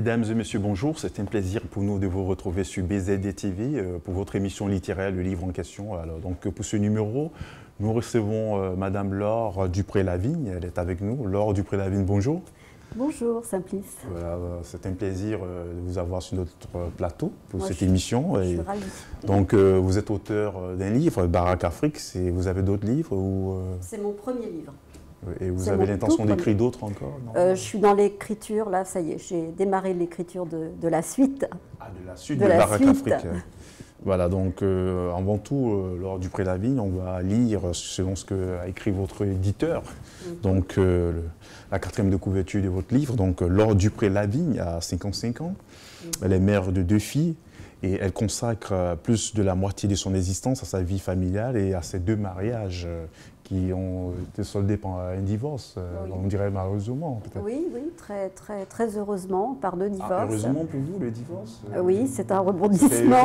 Mesdames et messieurs, bonjour. C'est un plaisir pour nous de vous retrouver sur BZD TV pour votre émission littéraire, le livre en question. Alors, donc, pour ce numéro, nous recevons Madame Laure Dupré-Lavigne. Elle est avec nous. Laure Dupré-Lavigne, bonjour. Bonjour Simplice. Voilà, c'est un plaisir de vous avoir sur notre plateau pour cette je émission. suis ravie. Donc, vous êtes auteur d'un livre, Baraque Afrique. Vous avez d'autres livres ou... C'est mon premier livre. Et vous avez l'intention d'écrire d'autres encore? Je suis dans l'écriture, là, ça y est, j'ai démarré l'écriture de la suite. Ah, de la suite de Baraque Afrique. Voilà, donc avant tout, Laure Dupré-Lavigne, on va lire selon ce qu'a écrit votre éditeur. Donc, la quatrième de couverture de votre livre. Donc, Laure Dupré-Lavigne a 55 ans. Elle est mère de 2 filles et elle consacre plus de la moitié de son existence à sa vie familiale et à ses 2 mariages qui ont été soldés par un divorce, oui. On dirait malheureusement peut-être. Oui, oui, très heureusement, par 2 divorces. Ah, heureusement pour vous, le divorce oui, c'est un rebondissement.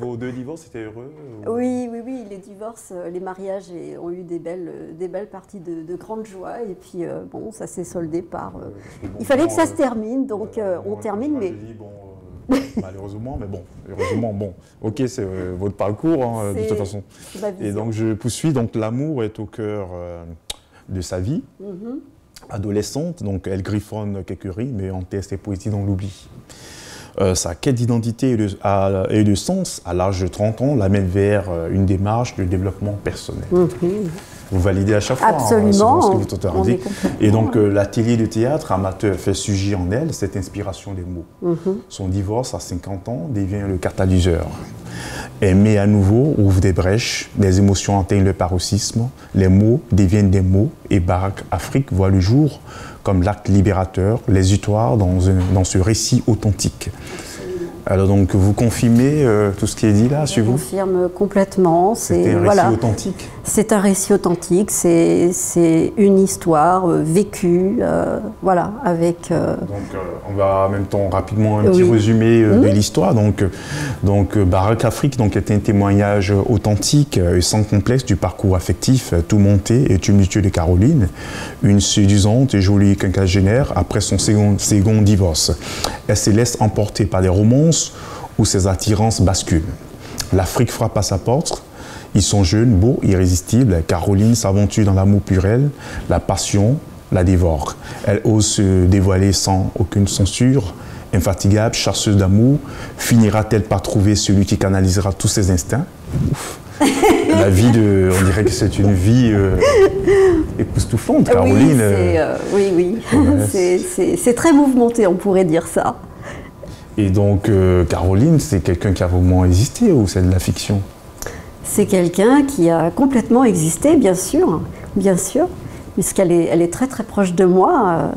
Vos 2 divorces, c'était heureux Oui, les divorces, les mariages ont eu des belles parties de grande joie. Et puis, bon, ça s'est soldé par... il fallait que ça se termine, donc on termine, mais... Malheureusement, mais bon, heureusement, bon, ok, c'est votre parcours, hein, de toute façon. Et donc, je poursuis, donc l'amour est au cœur de sa vie. Adolescente, donc elle griffonne quelques rimes, mais enterre ses poésies dans l'oubli. Sa quête d'identité et de sens, à l'âge de 30 ans, l'amène vers une démarche de développement personnel. Vous validez à chaque fois absolument, ce que votre auteur dit. Et donc, l'atelier de théâtre amateur fait surgir en elle cette inspiration des mots. Son divorce à 50 ans devient le catalyseur. Aimer à nouveau ouvre des brèches, des émotions atteignent le paroxysme, les mots deviennent des mots et Baraque Afrique voit le jour comme l'acte libérateur, l'exutoire dans ce récit authentique. Alors donc, vous confirmez tout ce qui est dit là sur vous? Je confirme complètement. C'est un récit authentique? C'est un récit authentique, c'est une histoire vécue, voilà, avec... Donc, on va en même temps rapidement un petit résumé de l'histoire. Donc Baraque Afrique est un témoignage authentique et sans complexe du parcours affectif tourmenté et tumultueux de Caroline, une séduisante et jolie quinquagénaire après son second divorce. Elle se laisse emporter par des romances où ses attirances basculent. L'Afrique frappe à sa porte. Ils sont jeunes, beaux, irrésistibles. Caroline s'aventure dans l'amour purel, la passion la dévore. Elle ose se dévoiler sans aucune censure. Infatigable, chasseuse d'amour, finira-t-elle par trouver celui qui canalisera tous ses instincts? Ouf. La vie on dirait que c'est une vie époustouflante, Caroline. Oui, c'est très mouvementé, on pourrait dire ça. Et donc, Caroline, c'est quelqu'un qui a vraiment existé ou c'est de la fiction? C'est quelqu'un qui a complètement existé, bien sûr, puisqu'elle est très proche de moi.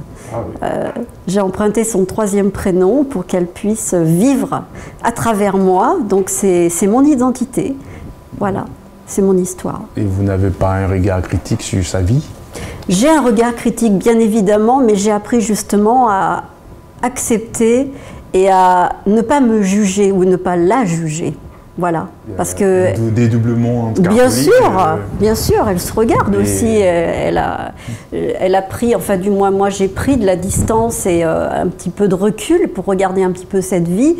J'ai emprunté son 3e prénom pour qu'elle puisse vivre à travers moi, donc c'est mon identité, voilà, c'est mon histoire. Et vous n'avez pas un regard critique sur sa vie? J'ai un regard critique, bien évidemment, mais j'ai appris justement à accepter et à ne pas me juger ou ne pas la juger. Voilà, parce que... Dédoublement entre bien sûr, elle se regarde aussi, elle a pris, enfin du moins moi j'ai pris de la distance et un petit peu de recul pour regarder un petit peu cette vie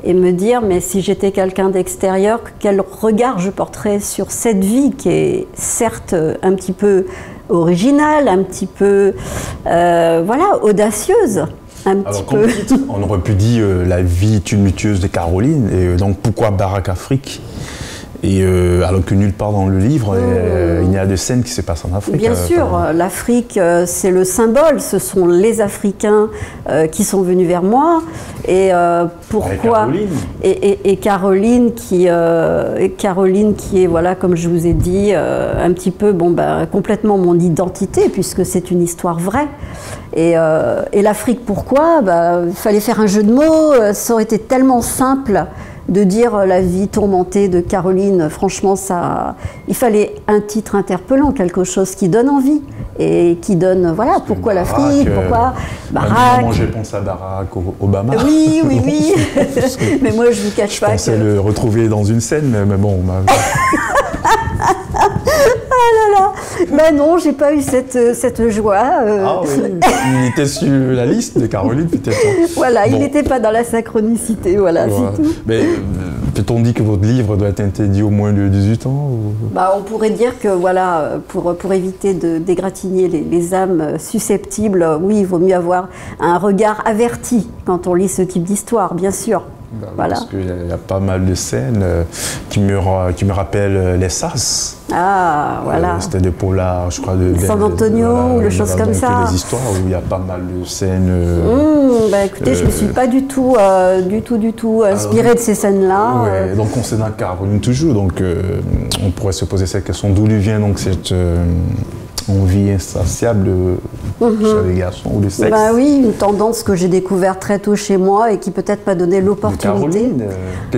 et me dire, mais si j'étais quelqu'un d'extérieur, quel regard je porterais sur cette vie qui est certes un petit peu originale, un petit peu, voilà, audacieuse. Alors, comme titre, on aurait pu dire la vie tumultueuse de Caroline, et donc pourquoi Baraque Afrique? Et alors que nulle part dans le livre, il n'y a de scènes qui se passent en Afrique. Bien sûr, l'Afrique, c'est le symbole, ce sont les Africains qui sont venus vers moi. Et pourquoi? Et Caroline qui est, voilà, comme je vous ai dit, un petit peu, complètement mon identité, puisque c'est une histoire vraie. Et l'Afrique, pourquoi? Il fallait faire un jeu de mots, ça aurait été tellement simple de dire la vie tourmentée de Caroline. Franchement, il fallait un titre interpellant, quelque chose qui donne envie et qui donne, voilà, pourquoi l'Afrique, pourquoi Baraque. Moi, je pense à Barack Obama. Oui. Mais moi, je ne vous cache pas que... Je pensais le retrouver dans une scène, mais bon... Ah là là. Ben non, j'ai pas eu cette joie. Ah oui, il était sur la liste de Caroline, peut-être. Voilà, bon. Il n'était pas dans la synchronicité, voilà, c'est tout. Mais peut-on dire que votre livre doit être interdit au moins de 18 ans ou... Bah, on pourrait dire que, voilà, pour éviter de dégratigner les âmes susceptibles, oui, il vaut mieux avoir un regard averti quand on lit ce type d'histoire, bien sûr. Ben, voilà. Parce qu'il y a pas mal de scènes qui me rappellent les Sas. Ah, voilà. C'était des polars, je crois, de San Antonio ou des choses comme ça. Des histoires où il y a pas mal de scènes. Bah, écoutez, je ne me suis pas du tout inspirée de ces scènes-là. Ouais, donc on s'est dans Caroline toujours, donc on pourrait se poser cette question d'où lui vient donc cette envie insatiable chez les garçons ou le sexe. Bah oui, une tendance que j'ai découverte très tôt chez moi et qui peut-être m'a donné l'opportunité.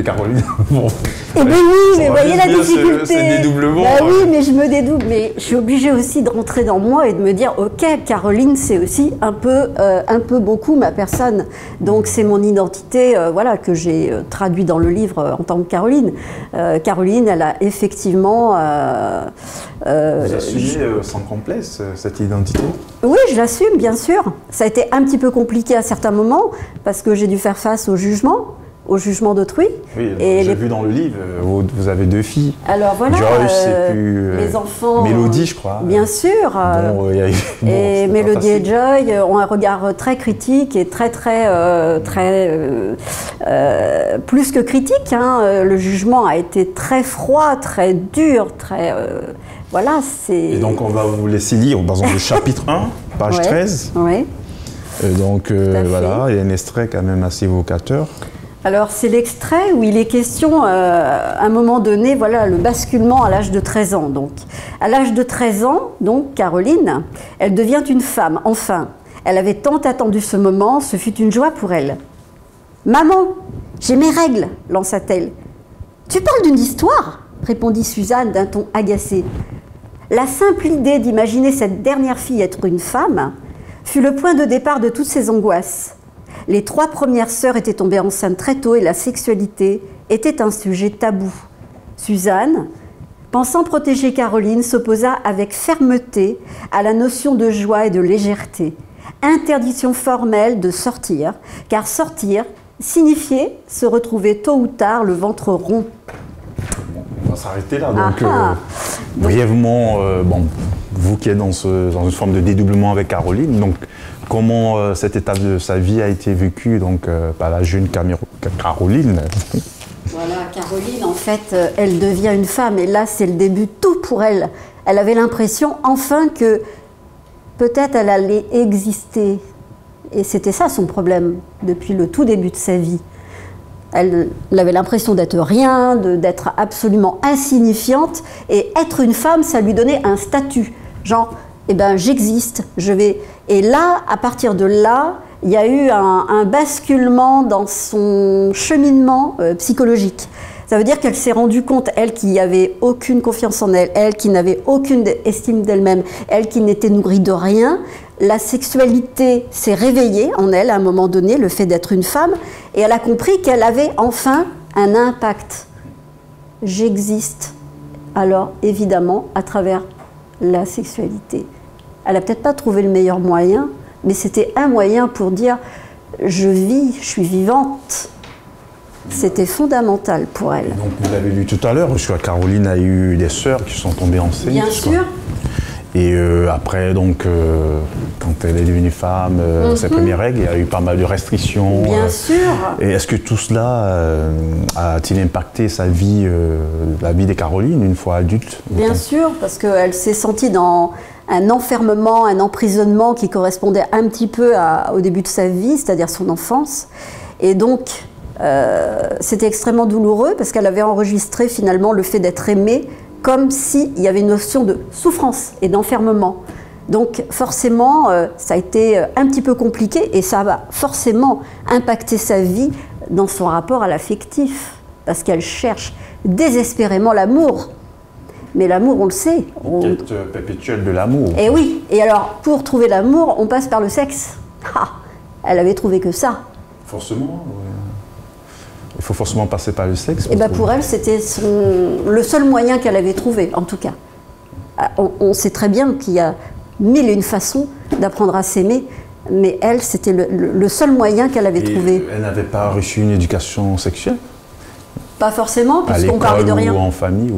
Caroline. Bon. Eh bien oui, mais voyez la difficulté. C'est dédoublement. Bah oui, mais je me dédouble. Mais je suis obligée aussi de rentrer dans moi et de me dire, ok, Caroline, c'est aussi un peu beaucoup ma personne. Donc c'est mon identité, voilà, que j'ai traduit dans le livre en tant que Caroline. Caroline, elle a effectivement. Vous assumez sans complexe cette identité? Oui, je l'assume, bien sûr. Ça a été un petit peu compliqué à certains moments parce que j'ai dû faire face au jugement d'autrui. Oui, j'ai vu dans le livre, vous avez 2 filles. Alors voilà, Joyce et puis les enfants. Mélodie, je crois. Bien sûr. Et Mélodie et Joy ont un regard très critique et très plus que critique. Hein. Le jugement a été très froid, très dur, très. Voilà, c'est. Et donc on va vous laisser lire, par exemple, le chapitre 1, page 13. Oui. Donc voilà, il y a un extrait quand même assez évocateur. Alors c'est l'extrait où il est question, à un moment donné, voilà, le basculement à l'âge de 13 ans. Donc, à l'âge de 13 ans, donc Caroline, elle devient une femme, enfin. Elle avait tant attendu ce moment, ce fut une joie pour elle. « Maman, j'ai mes règles !» lança-t-elle. « Tu parles d'une histoire ?» répondit Suzanne d'un ton agacé. La simple idée d'imaginer cette dernière fille être une femme fut le point de départ de toutes ses angoisses. Les 3 premières sœurs étaient tombées enceintes très tôt et la sexualité était un sujet tabou. Suzanne, pensant protéger Caroline, s'opposa avec fermeté à la notion de joie et de légèreté. Interdiction formelle de sortir, car sortir signifiait se retrouver tôt ou tard le ventre rond. On va s'arrêter là. Donc, brièvement, vous qui êtes dans une forme de dédoublement avec Caroline, donc comment cette étape de sa vie a été vécue donc, par la jeune Caroline? Voilà, Caroline, en fait, elle devient une femme et là, c'est le début tout pour elle. Elle avait l'impression, enfin, que peut-être elle allait exister. Et c'était ça son problème depuis le tout début de sa vie. Elle avait l'impression d'être rien, d'être absolument insignifiante. Et être une femme, ça lui donnait un statut. Genre, eh ben, j'existe, je vais... Et là, à partir de là, il y a eu un basculement dans son cheminement psychologique. Ça veut dire qu'elle s'est rendue compte, elle qui n'avait aucune confiance en elle, elle qui n'avait aucune estime d'elle-même, elle qui n'était nourrie de rien, la sexualité s'est réveillée en elle à un moment donné, le fait d'être une femme, et elle a compris qu'elle avait enfin un impact. J'existe. Alors, évidemment, à travers la sexualité. Elle n'a peut-être pas trouvé le meilleur moyen, mais c'était un moyen pour dire « je vis, je suis vivante ». C'était fondamental pour elle. Et donc, vous l'avez lu tout à l'heure, Caroline a eu des sœurs qui sont tombées enceintes. Bien sûr. Et après, donc, quand elle est devenue femme, ses premières règles, il y a eu pas mal de restrictions. Bien sûr. Et est-ce que tout cela a-t-il impacté sa vie, la vie de Caroline, une fois adulte? Bien sûr, parce qu'elle s'est sentie dans un enfermement, un emprisonnement qui correspondait un petit peu au début de sa vie, c'est-à-dire son enfance. Et donc, c'était extrêmement douloureux parce qu'elle avait enregistré finalement le fait d'être aimée comme s'il y avait une notion de souffrance et d'enfermement. Donc forcément, ça a été un petit peu compliqué et ça va forcément impacter sa vie dans son rapport à l'affectif parce qu'elle cherche désespérément l'amour. Mais l'amour, on le sait. Une quête perpétuelle de l'amour. Et oui, et alors pour trouver l'amour, on passe par le sexe. Ah, elle avait trouvé que ça. Forcément. Il faut forcément passer par le sexe. Et ben pour elle, c'était le seul moyen qu'elle avait trouvé, en tout cas. on sait très bien qu'il y a mille et une façons d'apprendre à s'aimer, mais elle, c'était le seul moyen qu'elle avait trouvé. Elle n'avait pas reçu une éducation sexuelle? Pas forcément, puisqu'on parlait de rien. Ou en famille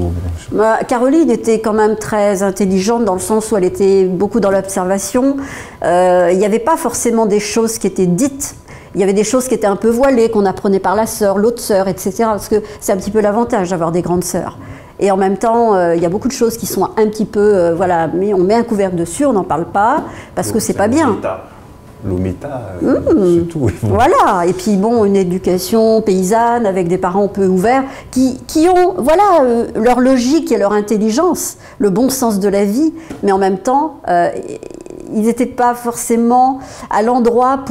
Caroline était quand même très intelligente dans le sens où elle était beaucoup dans l'observation. Il n'y avait pas forcément des choses qui étaient dites. Il y avait des choses qui étaient un peu voilées, qu'on apprenait par la sœur, l'autre sœur, etc. Parce que c'est un petit peu l'avantage d'avoir des grandes sœurs. Et en même temps, il y a beaucoup de choses qui sont un petit peu, voilà, mais on met un couvercle dessus, on n'en parle pas, parce que c'est pas bien. L'ométa, c'est tout. Voilà, et puis bon, une éducation paysanne avec des parents peu ouverts qui ont, voilà, leur logique et leur intelligence, le bon sens de la vie, mais en même temps, ils n'étaient pas forcément à l'endroit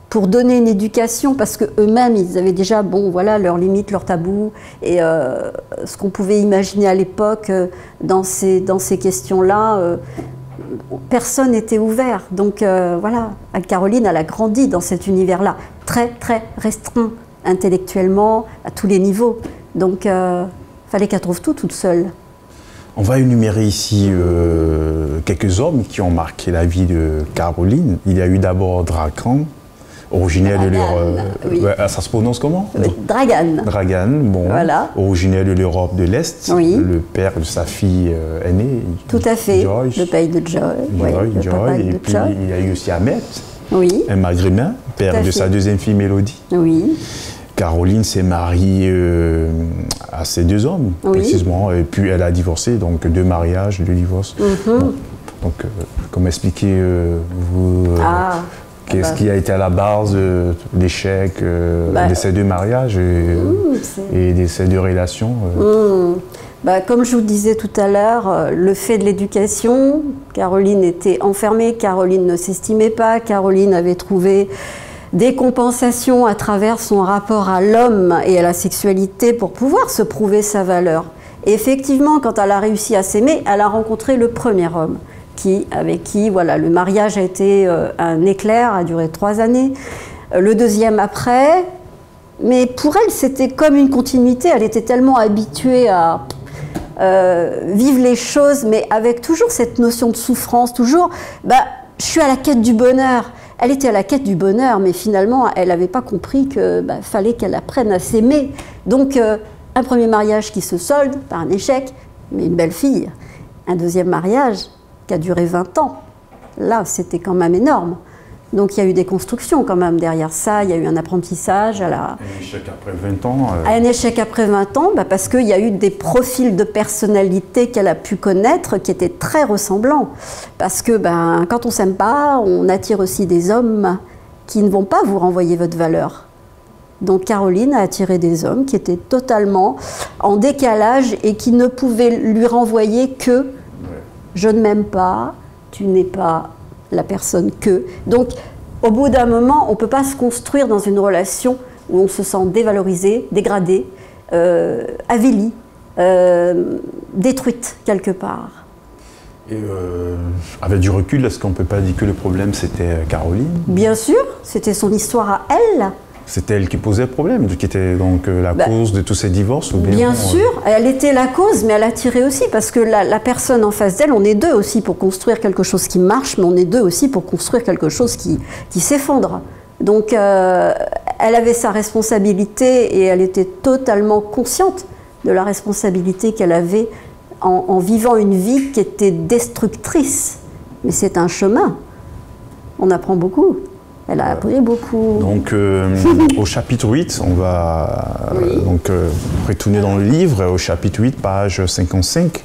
pour donner une éducation, parce qu'eux-mêmes, ils avaient déjà, bon, voilà, leurs limites, leurs tabous, et ce qu'on pouvait imaginer à l'époque dans ces questions-là, personne n'était ouvert. Donc voilà, Caroline, elle a grandi dans cet univers-là, très, très restreint intellectuellement, à tous les niveaux. Donc fallait qu'elle trouve tout toute seule. On va énumérer ici quelques hommes qui ont marqué la vie de Caroline. Il y a eu d'abord Dragan, originaire de l'Europe. Oui. Ça se prononce comment? Dragan. Dragan, bon. Voilà. Originaire de l'Europe de l'Est. Oui. Le père de sa fille aînée. Tout à fait. Joyce. Le père de Joy. Et puis il y a eu aussi Ahmet. Oui. Un maghrébin, père de sa deuxième fille Mélodie. Oui. Caroline s'est mariée à ces deux hommes, précisément. Et puis elle a divorcé, donc 2 mariages, 2 divorces. Bon. Donc, comment expliquer qu'est-ce qui a été à la base de l'échec de ces 2 mariages et de ces 2 relations Comme je vous disais tout à l'heure, le fait de l'éducation, Caroline était enfermée, Caroline ne s'estimait pas, Caroline avait trouvé des compensations à travers son rapport à l'homme et à la sexualité pour pouvoir se prouver sa valeur. Et effectivement, quand elle a réussi à s'aimer, elle a rencontré le premier homme. Avec qui voilà, le mariage a été un éclair, a duré 3 années. Le deuxième après, mais pour elle, c'était comme une continuité. Elle était tellement habituée à vivre les choses, mais avec toujours cette notion de souffrance, toujours, je suis à la quête du bonheur. Elle était à la quête du bonheur, mais finalement, elle n'avait pas compris qu'il fallait qu'elle apprenne à s'aimer. Donc, un premier mariage qui se solde par un échec, mais une belle fille. Un deuxième mariage qui a duré 20 ans. Là, c'était quand même énorme. Donc, il y a eu des constructions quand même derrière ça. Il y a eu un apprentissage. Un échec après 20 ans Un échec après 20 ans, parce qu'il y a eu des profils de personnalité qu'elle a pu connaître qui étaient très ressemblants. Parce que quand on ne s'aime pas, on attire aussi des hommes qui ne vont pas vous renvoyer votre valeur. Donc, Caroline a attiré des hommes qui étaient totalement en décalage et qui ne pouvaient lui renvoyer que je ne m'aime pas, tu n'es pas la personne que. Donc, au bout d'un moment, on ne peut pas se construire dans une relation où on se sent dévalorisé, dégradé, avili, détruite quelque part. Et avec du recul, est-ce qu'on ne peut pas dire que le problème c'était Caroline? Bien sûr, c'était son histoire à elle. C'était elle qui posait le problème, qui était donc la cause de tous ces divorces ou bien sûr, elle était la cause, mais elle attirait aussi, parce que la personne en face d'elle, on est 2 aussi pour construire quelque chose qui marche, mais on est 2 aussi pour construire quelque chose qui s'effondre. Donc elle avait sa responsabilité et elle était totalement consciente de la responsabilité qu'elle avait en vivant une vie qui était destructrice. Mais c'est un chemin, on apprend beaucoup. Elle a appris beaucoup. Donc, au chapitre 8, on va retourner dans le livre, au chapitre 8, page 55.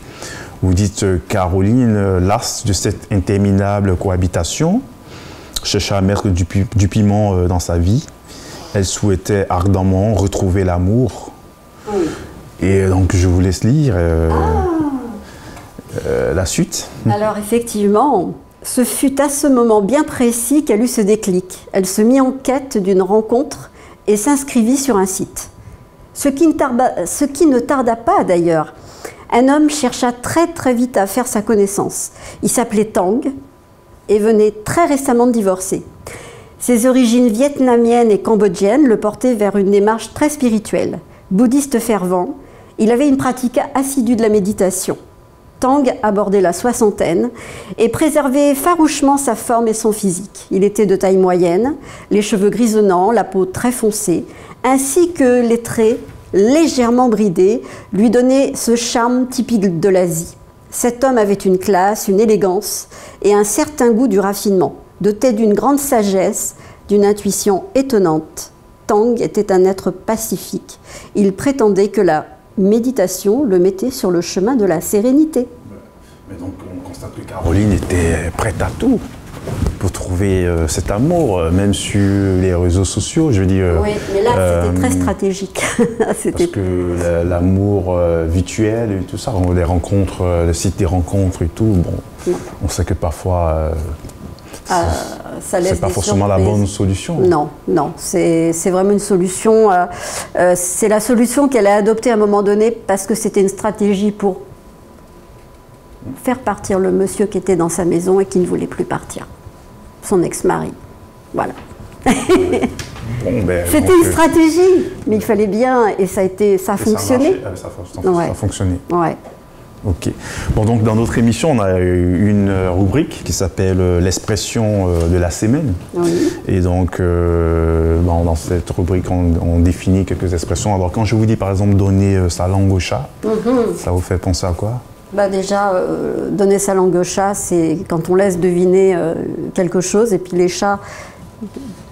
Vous dites Caroline, lasse de cette interminable cohabitation, chercha à mettre du piment dans sa vie. Elle souhaitait ardemment retrouver l'amour. Oui. Et donc, je vous laisse lire la suite. Alors, effectivement, ce fut à ce moment bien précis qu'elle eut ce déclic. Elle se mit en quête d'une rencontre et s'inscrivit sur un site. Ce qui ne tarda pas d'ailleurs. Un homme chercha très très vite à faire sa connaissance. Il s'appelait Tang et venait très récemment de divorcer. Ses origines vietnamiennes et cambodgiennes le portaient vers une démarche très spirituelle. Bouddhiste fervent, il avait une pratique assidue de la méditation. Tang abordait la soixantaine et préservait farouchement sa forme et son physique. Il était de taille moyenne, les cheveux grisonnants, la peau très foncée, ainsi que les traits légèrement bridés lui donnaient ce charme typique de l'Asie. Cet homme avait une classe, une élégance et un certain goût du raffinement, doté d'une grande sagesse, d'une intuition étonnante. Tang était un être pacifique. Il prétendait que la méditation le mettait sur le chemin de la sérénité. Mais donc on constate que Caroline était prête à tout pour trouver cet amour, même sur les réseaux sociaux, je veux dire. Oui, mais là c'était très stratégique. Parce que l'amour virtuel et tout ça, les rencontres, le site des rencontres et tout, bon, on sait que parfois c'est pas forcément la bonne solution. Non, non, c'est vraiment une solution. C'est la solution qu'elle a adoptée à un moment donné parce que c'était une stratégie pour faire partir le monsieur qui était dans sa maison et qui ne voulait plus partir. Son ex-mari. Voilà. Bon, ben, c'était une stratégie, mais il fallait bien, et ça a fonctionné. Ça a fonctionné. Ouais. Ok. Bon, donc dans notre émission, on a une rubrique qui s'appelle l'expression de la semaine. Oui. Et donc, dans cette rubrique, on définit quelques expressions. Alors, quand je vous dis par exemple donner sa langue au chat, ça vous fait penser à quoi? Bah déjà, donner sa langue au chat, c'est quand on laisse deviner quelque chose. Et puis les chats,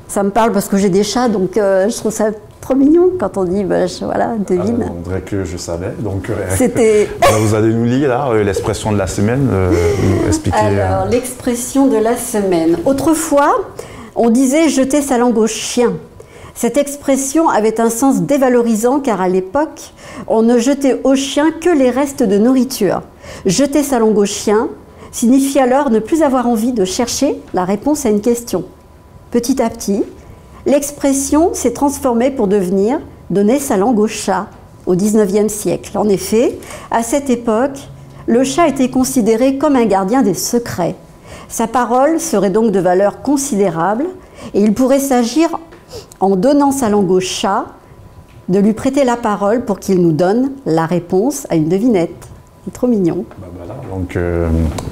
ça me parle parce que j'ai des chats, donc je trouve ça trop mignon quand on dit, voilà, devine. On dirait que je savais. Donc, c'était. Vous allez nous lire là l'expression de la semaine, expliquer. Alors, l'expression de la semaine. Autrefois, on disait jeter sa langue au chien. Cette expression avait un sens dévalorisant car à l'époque, on ne jetait au chien que les restes de nourriture. Jeter sa langue au chien signifie alors ne plus avoir envie de chercher la réponse à une question. Petit à petit, l'expression s'est transformée pour devenir donner sa langue au chat au XIXe siècle. En effet, à cette époque, le chat était considéré comme un gardien des secrets. Sa parole serait donc de valeur considérable et il pourrait s'agir, en donnant sa langue au chat, de lui prêter la parole pour qu'il nous donne la réponse à une devinette. C'est trop mignon. Voilà, donc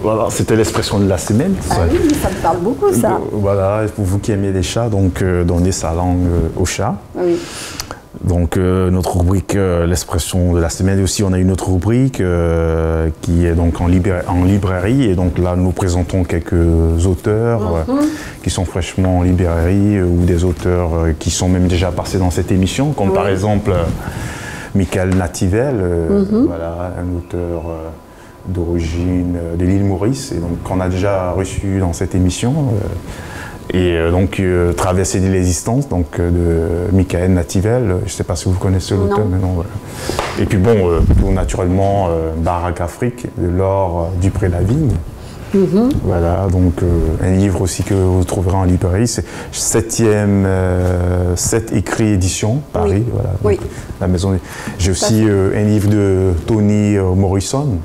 voilà, c'était l'expression de la semaine. Ah oui, ça me parle beaucoup ça. Voilà, pour vous qui aimez les chats, donc donner sa langue au chat. Oui. Donc notre rubrique, l'expression de la semaine, et aussi on a une autre rubrique qui est donc en librairie, et donc là nous présentons quelques auteurs qui sont fraîchement en librairie, ou des auteurs qui sont même déjà passés dans cette émission, comme par exemple Michael Nativel, voilà, un auteur d'origine de l'île Maurice, et donc qu'on a déjà reçu dans cette émission. Et donc Traversée des résistances, donc de Michael Nativel, je ne sais pas si vous connaissez l'auteur, mais non. Voilà. Et puis bon, naturellement Baraque Afrique de Laure Dupré-Lavigne. Voilà, donc un livre aussi que vous trouverez en librairie, c'est 7e écrit édition, Paris. Voilà, la maison. J'ai aussi un livre de Toni Morrison,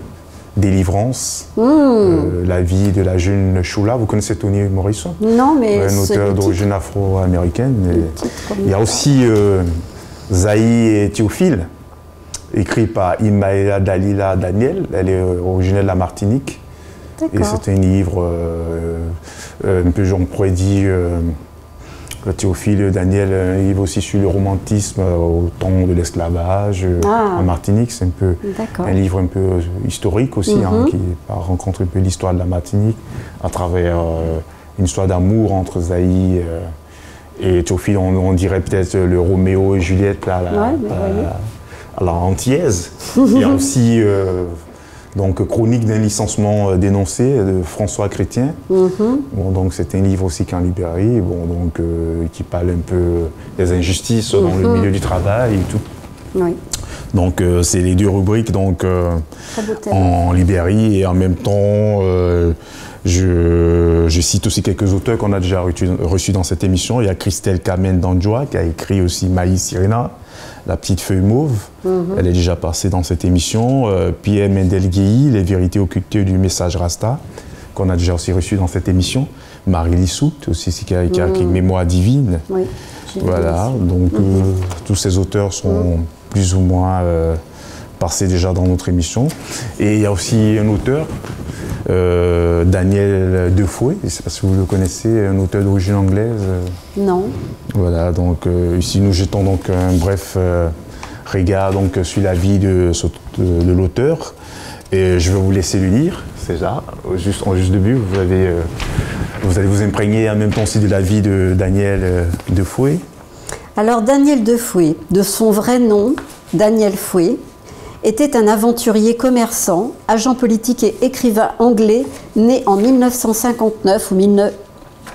Délivrance, la vie de la jeune Shula. Vous connaissez Toni Morrison? Non, mais un auteur d'origine afro-américaine. Il y a aussi Zaï et Théophile, écrit par Imaëla Dalila Daniel. Elle est originaire de la Martinique. Et c'est un livre un peu, on pourrait dire, Théophile Daniel, un livre aussi sur le romantisme au temps de l'esclavage en Martinique. C'est un peu un livre un peu historique aussi, qui rencontre un peu l'histoire de la Martinique à travers une histoire d'amour entre Zaï et Théophile. On dirait peut-être le Roméo et Juliette à la antillaise. Il y a aussi donc Chronique d'un licenciement dénoncé de François Chrétien. Bon, donc c'est un livre aussi qui est en librairie, donc qui parle un peu des injustices dans le milieu du travail et tout. Donc c'est les deux rubriques donc en librairie, et en même temps je cite aussi quelques auteurs qu'on a déjà reçus dans cette émission. Il y a Christelle Kamen Danjoua qui a écrit aussi Maïs Sirena, La petite feuille mauve. Elle est déjà passée dans cette émission. Pierre Mendel-Guéhi, Les vérités occultées du message Rasta, qu'on a déjà aussi reçu dans cette émission. Marie Lissout aussi qui a écrit Mémoire divine. Voilà, donc tous ces auteurs sont plus ou moins passé déjà dans notre émission. Et il y a aussi un auteur, Daniel Defoe, je ne sais pas si vous le connaissez, un auteur d'origine anglaise. Non. Voilà, donc ici nous jetons donc un bref regard donc, sur la vie de l'auteur. Et je vais vous laisser le lire, c'est ça, en juste début, vous allez vous imprégner en même temps aussi de la vie de Daniel Defoe. Alors Daniel Defoe, de son vrai nom, Daniel Foe, était un aventurier commerçant, agent politique et écrivain anglais, né en 1959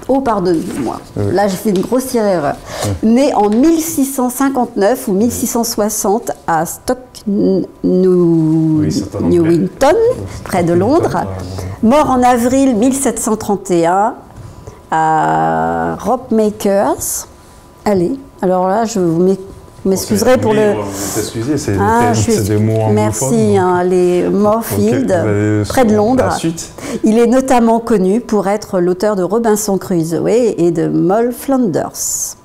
Oh, pardonnez-moi. Oui. Là, j'ai fait une grossière erreur. Oui. Né en 1659 ou 1660 à Stoke Newington, près de Londres. Mort en avril 1731 à Ropemakers. Allez, alors là, je vous m'excuserai pour le... Excusez, c'est des mots anglophones. Merci, hein, les Moorfield, près de Londres. Il est notamment connu pour être l'auteur de Robinson Crusoe et de Moll Flanders.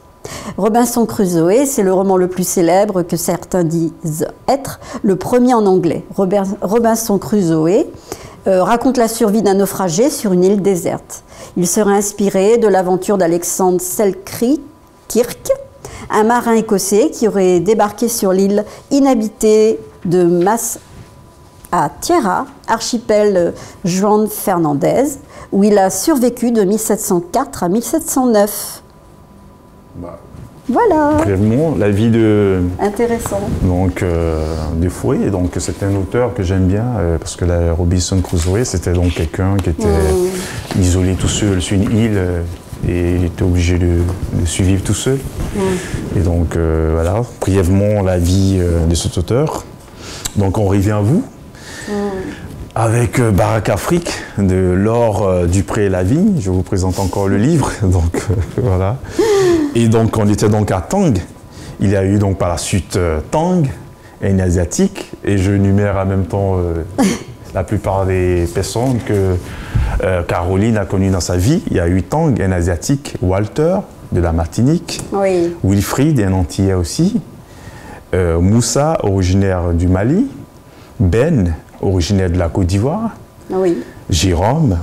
Robinson Crusoe, c'est le roman le plus célèbre que certains disent être, le premier en anglais. Robinson Crusoe raconte la survie d'un naufragé sur une île déserte. Il serait inspiré de l'aventure d'Alexandre Selkirk, un marin écossais qui aurait débarqué sur l'île inhabitée de Mas-a-Tierra, archipel Juan Fernandez, où il a survécu de 1704 à 1709. Voilà. Brièvement, la vie de... Intéressant. Donc, Defoe, donc c'est un auteur que j'aime bien, parce que la Robinson Crusoe, c'était donc quelqu'un qui était isolé tout seul sur une île, et il était obligé de survivre tout seul. Et donc, voilà, brièvement, la vie de cet auteur. Donc, on revient à vous, avec Barak Afrique, de Laure Dupré-Lavigne. Je vous présente encore le livre, donc voilà. Et donc, on était donc à Tang. Il y a eu donc par la suite Tang, un asiatique, et je numère en même temps la plupart des personnes que Caroline a connues dans sa vie. Il y a eu Tang, un asiatique, Walter, de la Martinique, oui. Wilfried, un Antillais aussi, Moussa, originaire du Mali, Ben, originaire de la Côte d'Ivoire, oui. Jérôme,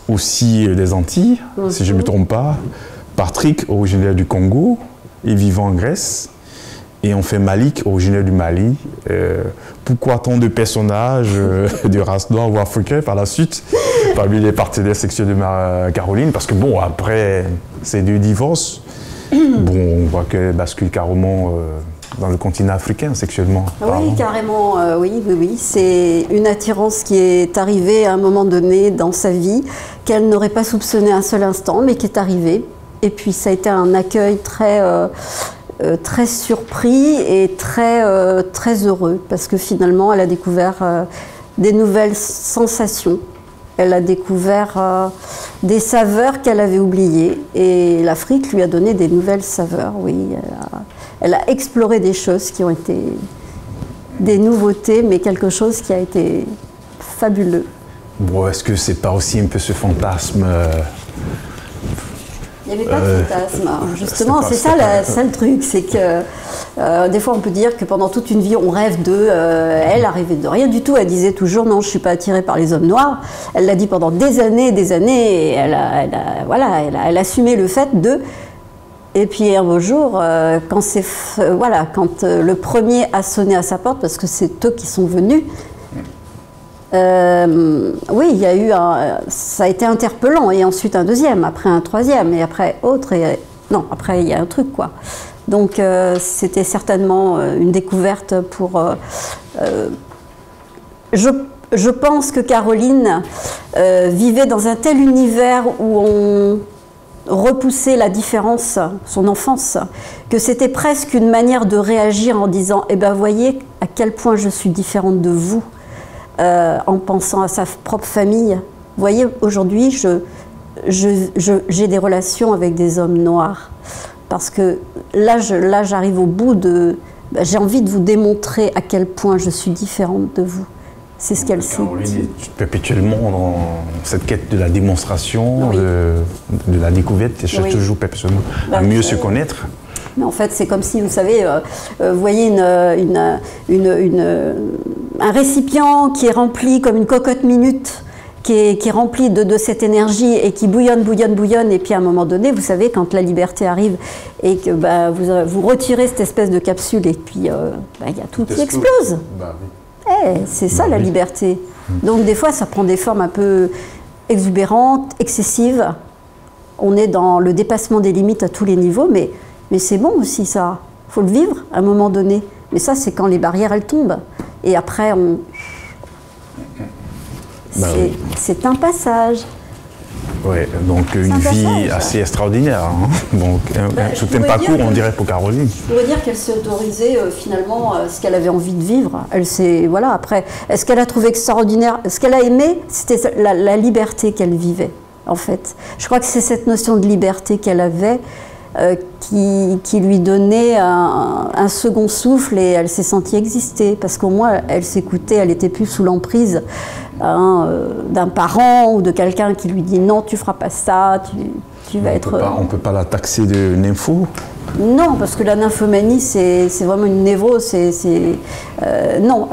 aussi des Antilles, si je ne me trompe pas, Patrick, originaire du Congo et vivant en Grèce, et on fait Malik, originaire du Mali. Pourquoi tant de personnages de race noire ou africaine par la suite, parmi les partenaires sexuels de Caroline? Parce que bon, après ces deux divorces, bon, on voit qu'elle bascule carrément dans le continent africain sexuellement. Oui, carrément, oui. C'est une attirance qui est arrivée à un moment donné dans sa vie, qu'elle n'aurait pas soupçonné un seul instant, mais qui est arrivée. Et puis ça a été un accueil très surpris et très heureux, parce que finalement elle a découvert des nouvelles sensations. Elle a découvert des saveurs qu'elle avait oubliées, et l'Afrique lui a donné des nouvelles saveurs, oui. Elle a exploré des choses qui ont été des nouveautés, mais quelque chose qui a été fabuleux. Bon, est-ce que c'est pas aussi un peu ce fantasme Il n'y avait pas de fantasme. Justement, c'est ça le truc, c'est que des fois on peut dire que pendant toute une vie on rêve elle a rêvé de rien du tout. Elle disait toujours non, je ne suis pas attirée par les hommes noirs. Elle l'a dit pendant des années, et elle a assumé le fait de. Et puis un beau jour, quand le premier a sonné à sa porte, parce que c'est eux qui sont venus. Oui, il y a eu ça a été interpellant, et ensuite un deuxième, après un troisième, et après autre, et non, après il y a un truc, quoi. Donc c'était certainement une découverte pour... Je pense que Caroline vivait dans un tel univers où on repoussait la différence, son enfance, que c'était presque une manière de réagir en disant « Eh bien, voyez à quel point je suis différente de vous ». En pensant à sa propre famille. Vous voyez, aujourd'hui, j'ai des relations avec des hommes noirs. Parce que là j'arrive au bout de... j'ai envie de vous démontrer à quel point je suis différente de vous. C'est ce qu'elle sait. Caroline est perpétuellement dans cette quête de la démonstration, oui. de la découverte, et cherche toujours perpétuellement à mieux se connaître. Mais en fait, c'est comme si, vous savez, vous voyez un récipient qui est rempli comme une cocotte minute, qui est rempli de cette énergie et qui bouillonne, bouillonne, bouillonne. Et puis à un moment donné, vous savez, quand la liberté arrive et que vous retirez cette espèce de capsule et puis il y a tout qui explose. C'est ça la liberté. Donc des fois, ça prend des formes un peu exubérantes, excessives. On est dans le dépassement des limites à tous les niveaux, mais c'est bon aussi ça. Il faut le vivre à un moment donné. Mais ça, c'est quand les barrières, elles tombent. Et après, c'est un passage. Oui, donc une vie assez extraordinaire. Hein. Donc tout un parcours, on dirait, pour Caroline. Je pourrais dire qu'elle s'est autorisée finalement ce qu'elle avait envie de vivre. Elle s'est, voilà, après, ce qu'elle a trouvé extraordinaire, ce qu'elle a aimé, c'était la liberté qu'elle vivait, en fait. Je crois que c'est cette notion de liberté qu'elle avait qui lui donnait un second souffle et elle s'est sentie exister parce qu'au moins elle s'écoutait, elle n'était plus sous l'emprise d'un parent ou de quelqu'un qui lui dit non, tu feras pas ça, tu vas être... On ne peut pas la taxer de nympho. Non, parce que la nymphomanie, c'est vraiment une névrose. Non,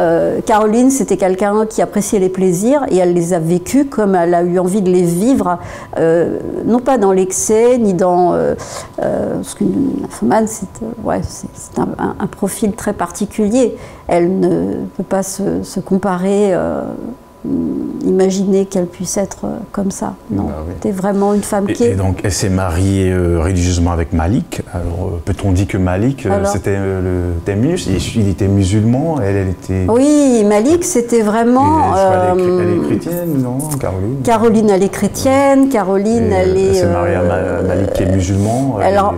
Caroline, c'était quelqu'un qui appréciait les plaisirs et elle les a vécus comme elle a eu envie de les vivre, non pas dans l'excès, ni dans... parce qu'une nymphomane, c'est un profil très particulier. Elle ne peut pas se comparer... imaginer qu'elle puisse être comme ça. Non, c'était vraiment une femme qui est... Et donc, elle s'est mariée religieusement avec Malik. Alors, peut-on dire que Malik, c'était le terminus? Il était musulman, elle était... Oui, Malik, c'était vraiment... Elle est chrétienne, non, Caroline? Caroline, elle est chrétienne. Caroline, elle est... Elle s'est mariée à Malik, qui est musulman. Alors,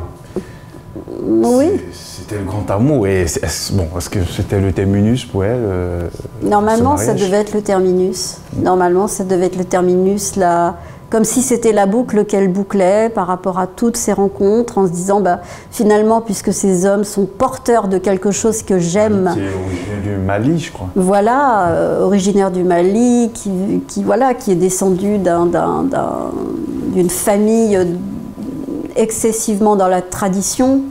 oui. C'était le grand amour. Et est-ce que c'était le terminus pour elle? Normalement, ça devait être le terminus. Normalement, ça devait être le terminus, là, comme si c'était la boucle qu'elle bouclait par rapport à toutes ces rencontres, en se disant, finalement, puisque ces hommes sont porteurs de quelque chose que j'aime... Qui est originaire du Mali, je crois. Voilà, originaire du Mali, qui est descendu d'une famille excessivement dans la tradition,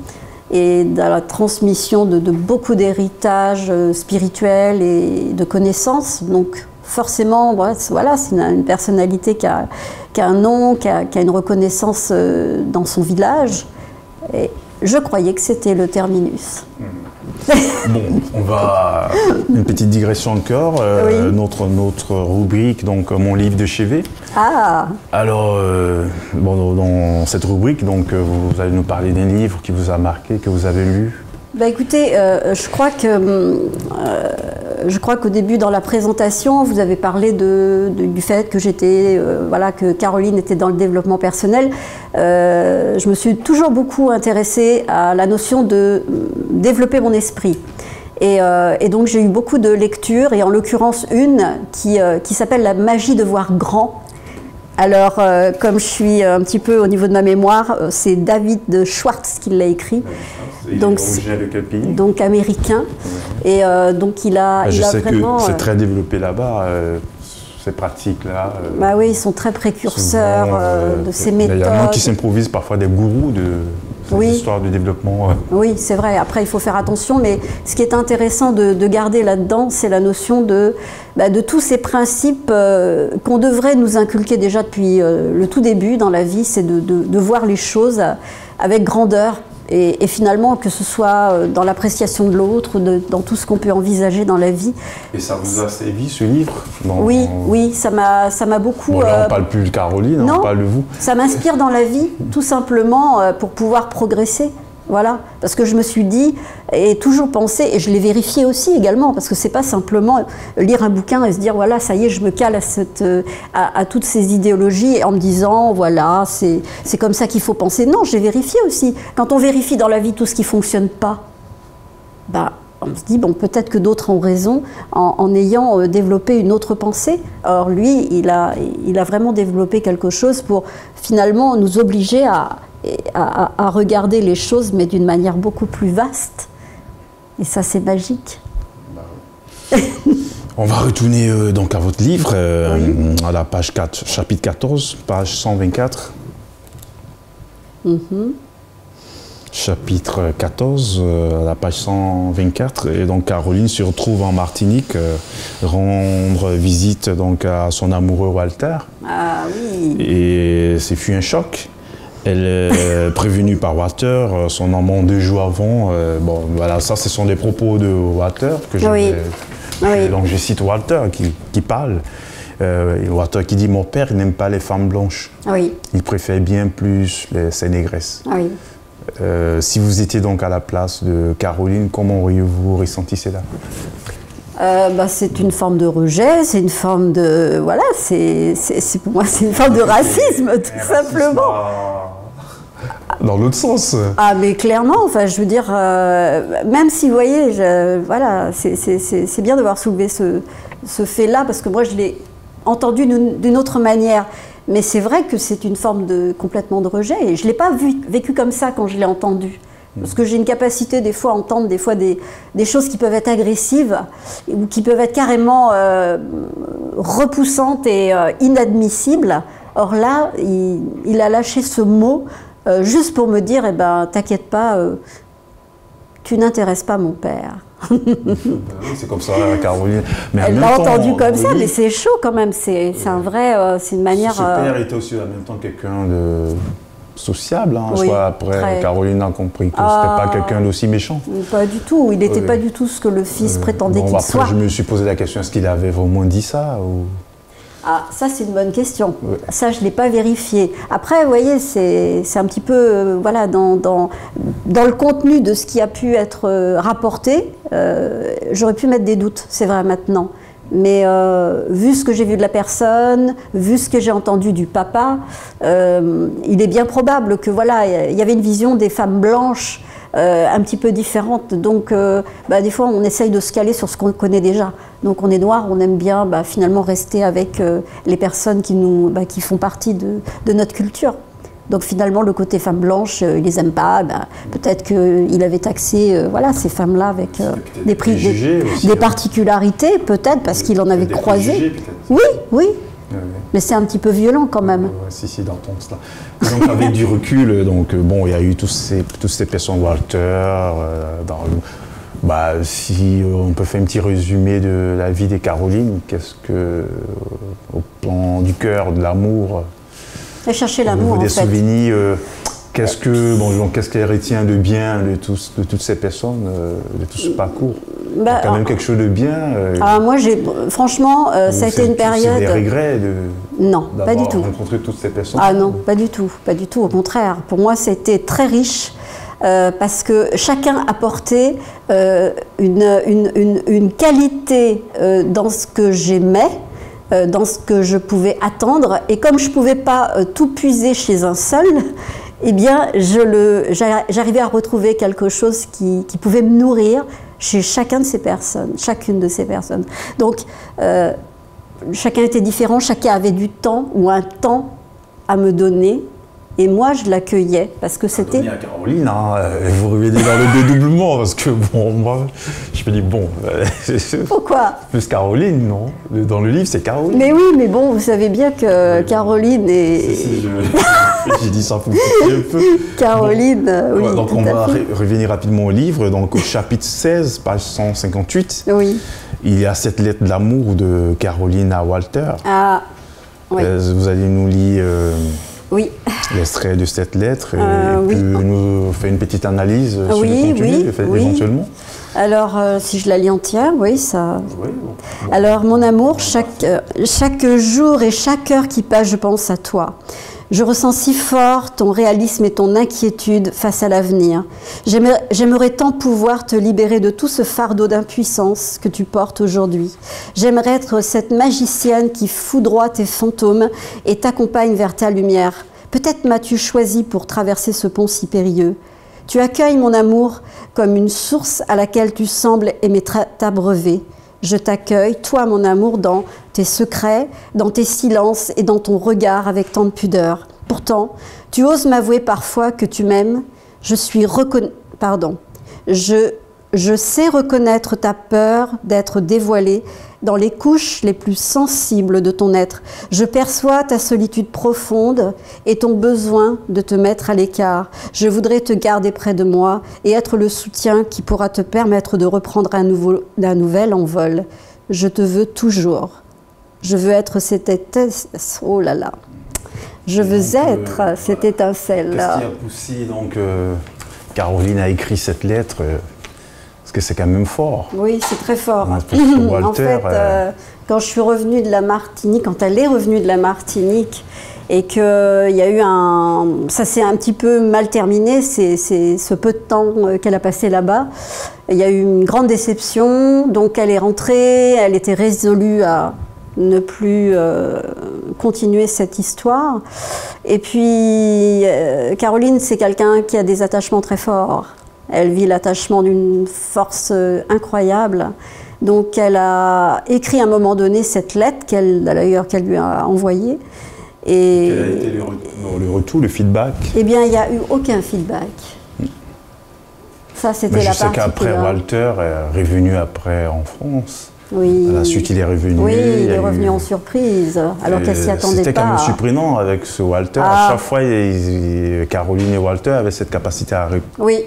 et dans la transmission de beaucoup d'héritages spirituels et de connaissances. Donc forcément, voilà, c'est une personnalité qui a un nom, qui a une reconnaissance dans son village. Et je croyais que c'était le terminus. Bon, on va... Une petite digression encore. Oui. Notre rubrique, donc mon livre de chevet. Ah. Alors, dans cette rubrique, donc, vous allez nous parler d'un livre qui vous a marqué, que vous avez lu. Écoutez, je crois qu'au début, dans la présentation, vous avez parlé du fait que que Caroline était dans le développement personnel. Je me suis toujours beaucoup intéressée à la notion de développer mon esprit. Et donc j'ai eu beaucoup de lectures, et en l'occurrence une qui s'appelle La magie de voir grand. Alors, comme je suis un petit peu au niveau de ma mémoire, c'est David Schwartz qui l'a écrit. Donc, originaire de quel pays? Donc américain. Et donc il a vraiment... que c'est très développé là-bas, ces pratiques-là. Oui, ils sont très précurseurs de ces méthodes. Il y a des gens qui s'improvisent parfois des gourous de l'histoire du développement. Oui, c'est vrai. Après, il faut faire attention. Mais ce qui est intéressant de garder là-dedans, c'est la notion de tous ces principes qu'on devrait nous inculquer déjà depuis le tout début dans la vie, c'est de voir les choses avec grandeur. Et finalement, que ce soit dans l'appréciation de l'autre, dans tout ce qu'on peut envisager dans la vie. Et ça vous a servi, ce livre? Oui, ça m'a beaucoup... Bon, là, on ne parle plus de Caroline, on parle de vous. Ça m'inspire dans la vie, tout simplement, pour pouvoir progresser. Voilà, parce que je me suis dit, et toujours pensé, et je l'ai vérifié aussi également, parce que c'est pas simplement lire un bouquin et se dire, voilà, ça y est, je me cale à toutes ces idéologies, en me disant, voilà, c'est comme ça qu'il faut penser. Non, j'ai vérifié aussi. Quand on vérifie dans la vie tout ce qui ne fonctionne pas, on se dit, bon, peut-être que d'autres ont raison en ayant développé une autre pensée. Or, lui, il a vraiment développé quelque chose pour finalement nous obliger à regarder les choses, mais d'une manière beaucoup plus vaste. Et ça, c'est magique. On va retourner donc à votre livre, à la page 4, chapitre 14, page 124. chapitre 14, à la page 124. Et donc Caroline se retrouve en Martinique, rendre visite donc à son amoureux Walter. Ah oui. Et ce fut un choc. Elle est prévenue par Walter, son amant 2 jours avant. Bon, voilà, ça, ce sont des propos de Walter que je oui. Oui. Donc je cite Walter qui parle. Walter qui dit « Mon père, il n'aime pas les femmes blanches. Oui. Il préfère bien plus ces négresses. Oui. » Si vous étiez donc à la place de Caroline, comment auriez-vous ressenti cela? C'est une forme de rejet, c'est une forme de... Voilà, pour moi, c'est une forme de racisme, tout simplement. Dans l'autre sens. Ah, mais clairement, enfin, je veux dire, même si, vous voyez, voilà, c'est bien d'avoir soulevé ce fait-là, parce que moi, je l'ai entendu d'une autre manière. Mais c'est vrai que c'est une forme complètement de rejet, et je ne l'ai pas vécu comme ça quand je l'ai entendu. Parce que j'ai une capacité des fois à entendre des choses qui peuvent être agressives ou qui peuvent être carrément repoussantes et inadmissibles. Or là, il a lâché ce mot juste pour me dire, eh ben, t'inquiète pas, tu n'intéresses pas mon père. C'est comme ça, Caroline. Mais elle l'a entendu comme ça, mais c'est chaud quand même. C'est un vrai, c'est une manière. Ce père était aussi en même temps quelqu'un de sociable. Hein. Oui, Soit après, Caroline a compris que c'était pas quelqu'un d'aussi méchant. Pas du tout. Il n'était pas du tout ce que le fils prétendait qu'il soit. Je me suis posé la question, est-ce qu'il avait vraiment dit ça ou... Ah, ça c'est une bonne question. Ouais. Ça, je ne l'ai pas vérifié. Après, vous voyez, c'est un petit peu, voilà, dans le contenu de ce qui a pu être rapporté, j'aurais pu mettre des doutes, c'est vrai maintenant. Mais vu ce que j'ai vu de la personne, vu ce que j'ai entendu du papa, il est bien probable que, voilà, il y avait une vision des femmes blanches un petit peu différente. Donc, des fois, on essaye de se caler sur ce qu'on connaît déjà. Donc, on est noir, on aime bien finalement rester avec les personnes qui font partie de notre culture. Donc, finalement, le côté femme blanche, il les aime pas. Peut-être qu'il avait taxé ces femmes-là avec des particularités, peut-être, parce qu'il en avait croisé. Oui, oui. Mais c'est un petit peu violent quand même. Si, dans ton cela. Donc avec du recul, il y a eu toutes ces personnes, Walter, si on peut faire un petit résumé de la vie des Caroline, qu'est-ce que, au plan du cœur, de l'amour, chercher l'amour, des souvenirs, qu'est-ce qu'elle retient de bien de toutes ces personnes, de tout ce parcours? Quand même quelque chose de bien. Moi, franchement, ça a été une période. Des regrets non, pas du tout. Rencontrer toutes ces personnes. Ah non, pas du tout, pas du tout. Au contraire, pour moi, c'était très riche parce que chacun apportait une qualité dans ce que j'aimais. Dans ce que je pouvais attendre, et comme je ne pouvais pas tout puiser chez un seul, eh bien, j'arrivais à retrouver quelque chose qui pouvait me nourrir chez chacune de ces personnes. Donc, chacun était différent, chacun avait du temps ou un temps à me donner. Et moi, je l'accueillais parce que c'était... À Caroline, vous revenez dans le dédoublement parce que moi, je me dis Pourquoi? Plus Caroline, non? Dans le livre, c'est Caroline. Mais oui, mais bon, vous savez bien que Caroline est... J'ai dit ça pour un peu. Caroline, oui. Donc on va revenir rapidement au livre. Donc au chapitre 16, page 158, oui. Il y a cette lettre d'amour de Caroline à Walter. Ah, oui. Vous allez nous lire... Oui. L'extrait de cette lettre et puis nous faire une petite analyse sur le contenu, éventuellement. Alors, si je la lis entière, oui, ça... Oui, bon. Alors, mon amour, chaque jour et chaque heure qui passe, je pense à toi. Je ressens si fort ton réalisme et ton inquiétude face à l'avenir. J'aimerais tant pouvoir te libérer de tout ce fardeau d'impuissance que tu portes aujourd'hui. J'aimerais être cette magicienne qui foudroie tes fantômes et t'accompagne vers ta lumière. Peut-être m'as-tu choisi pour traverser ce pont si périlleux. Tu accueilles mon amour comme une source à laquelle tu sembles aimer t'abreuver. Je t'accueille, toi mon amour, dans tes secrets, dans tes silences et dans ton regard avec tant de pudeur. Pourtant, tu oses m'avouer parfois que tu m'aimes. Je Je sais reconnaître ta peur d'être dévoilée dans les couches les plus sensibles de ton être. Je perçois ta solitude profonde et ton besoin de te mettre à l'écart. Je voudrais te garder près de moi et être le soutien qui pourra te permettre de reprendre un nouvel envol. Je te veux toujours. Je veux être cette étincelle. Oh là là. Je veux être cette étincelle-là. Qu'est-ce qui a poussé donc Caroline a écrit cette lettre? Parce que c'est quand même fort. Oui, c'est très fort. Walter, en fait, quand je suis revenue de la Martinique, quand elle est revenue de la Martinique, et qu'il y a eu ça s'est un petit peu mal terminé, c'est ce peu de temps qu'elle a passé là-bas. Il y a eu une grande déception, donc elle est rentrée, elle était résolue à ne plus continuer cette histoire. Et puis, Caroline, c'est quelqu'un qui a des attachements très forts. Elle vit l'attachement d'une force incroyable. Donc elle a écrit à un moment donné cette lettre qu'elle lui a envoyée. Et quel a été le retour, le feedback? Eh bien, il n'y a eu aucun feedback. Ça, c'était la partie. Je sais qu'après, Walter est revenu après en France. Oui. À la suite, il est revenu. Oui, il est revenu en surprise, alors qu'elle s'y attendait pas. C'était quand même surprenant avec ce Walter. À chaque fois, Caroline et Walter avaient cette capacité à oui.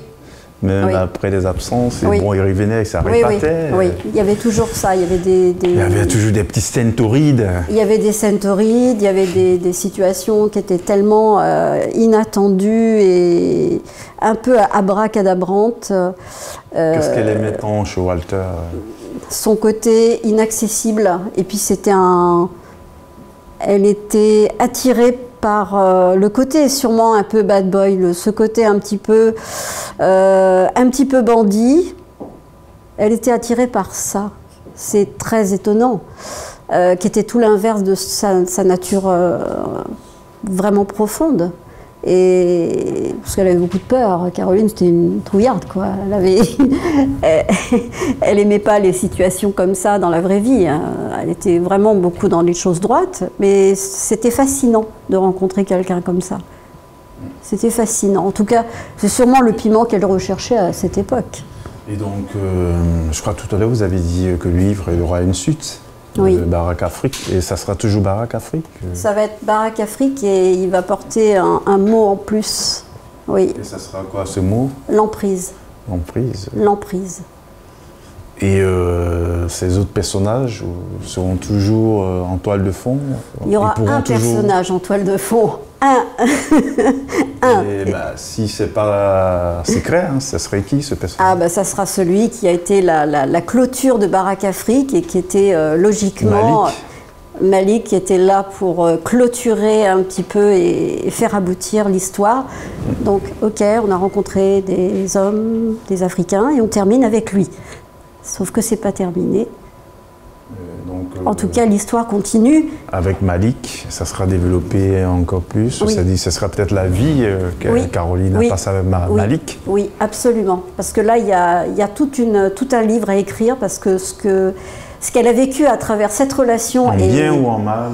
Même après les absences, bon, il revenait avec sa répartait. Oui, il y avait toujours ça. Il y avait il y avait toujours des petits scènes torrides. Il y avait des scènes torrides, il y avait des situations qui étaient tellement inattendues et un peu abracadabrantes. Qu'est-ce qu'elle aimait tant chez Walter? Son côté inaccessible. Et puis elle était attirée par le côté sûrement un peu bad boy, ce côté un petit peu bandit. Elle était attirée par ça. C'est très étonnant, qui était tout l'inverse de sa nature vraiment profonde. Et parce qu'elle avait beaucoup de peur. Caroline, c'était une trouillarde, quoi. Elle aimait pas les situations comme ça dans la vraie vie. Elle était vraiment beaucoup dans les choses droites, mais c'était fascinant de rencontrer quelqu'un comme ça. C'était fascinant. En tout cas, c'est sûrement le piment qu'elle recherchait à cette époque. Et donc, je crois que tout à l'heure, vous avez dit que le livre il aura une suite. Oui. Barak Afrique, et ça sera toujours Barak Afrique? Ça va être Barak Afrique et il va porter un mot en plus. Oui. Et ça sera quoi ce mot? L'emprise. L'emprise. L'emprise. Et ces autres personnages seront toujours en toile de fond? Il y aura un personnage en toile de fond. Un. Et si c'est pas secret, ça serait qui ce personnage? Ça sera celui qui a été la clôture de Barak Afrique et qui était logiquement Malik, qui était là pour clôturer un petit peu et faire aboutir l'histoire. Donc, ok, on a rencontré des hommes, des Africains, et on termine avec lui. Sauf que c'est pas terminé. En tout cas, l'histoire continue. Avec Malik, ça sera développé encore plus. Oui. C'est-à-dire, ce sera peut-être la vie que Caroline a passée avec Malik. Oui, absolument. Parce que là, il y a tout un livre à écrire, parce que ce qu'elle a vécu à travers cette relation... En bien ou en mal